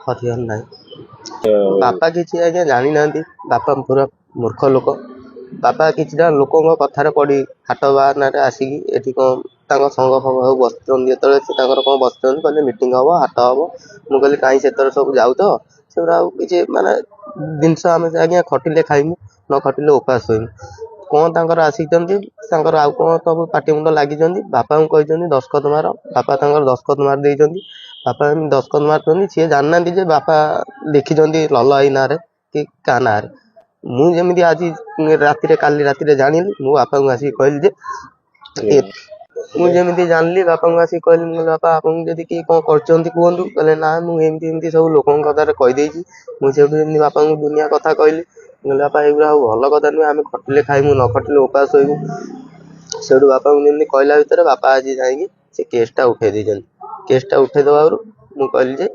हथियार ना बापा किसी आज्ञा जानी ना बापा पूरा मूर्ख लोक बापा किसी लोक कथार पड़ी हाट बाहर आसिकी एटी कौन संग फंग बस कौन बस कहले मीटिंग हम हाट हम मुझे कहली कहीं से सब जाऊ तो से किसी मानने जिनस आम आज्ञा खटिले खाइमु न खटिले उपास होइमु कौन तर आसिक आउ कौन सब पाटी मुंड लगी बापा को कहते दस्खत मार बापा दस्खत मार देती बापा दस्खत मार सी जानना बापा लिखी लल ना कि क्या ना मुझे आज राति काली राति जानी मो बापा को आसिक कहली मुझे जानली बापा को आसिक कहली बापा आपको जब किए कौन कहते कहले ना मुझे सब लोक कथा कहीदे मुझे बापा को दुनिया कथा कहली बापा एगुरा भल कथा नुहे आम खटिले खाइमु न खटिले उपास होइमु से बापा को जमी कहला भितर बापा आज जाकि से केसटा उठे देते केसटा उठे दबार मुझे कहली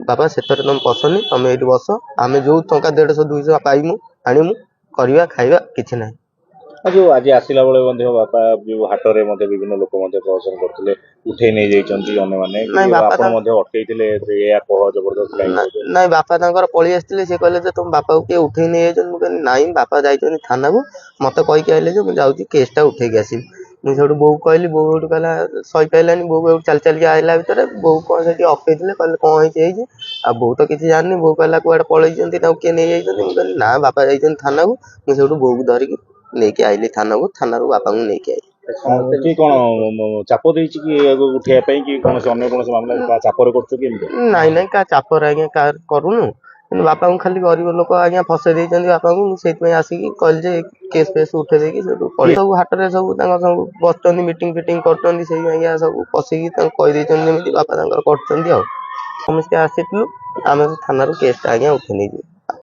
बापा से तुम पसनी तुम ये बस आम जो टका 150 200 पाइमु आणिमु करवा खाइबा किछि ना जो आज आसला बेले बापा हाट में विभिन्न लोक प्रदर्शन करते उठे नहीं जाते अटकई जबरदस्त ना बापा पलि आसते सी कहले तुम बापा को किए उठे नहीं जाए ना बापा जाइए थाना को मत कहीकि आइले मुझे केसटा उठे आसमी मुझे बो कहली बो कहला सही पारानी बो चल चल आइला भितर बो कौन से अफे कहले कौन होती आ बो तो किसी जानी बो कहला कौन पलि किए नहीं जाइए कहली ना बापा जाइए थाना को मुझे बो को धरिकी लेके आइली थाना को थाना बापा को लेके आई कौन चाप उठे मामला चापर नाई नाई क्या चापर आज्ञा करूनु बापा को खाली गरीब लोक आज्ञा फसई देते बापा को मुझे आसिक कहली केस फेस उठे देकी सब हाट में सब बस मीटिंग फिटिंग कर सब पशिकी कहीदे बापा कर समस्ते आसी आम थाना केसटा आज्ञा उठे नहीं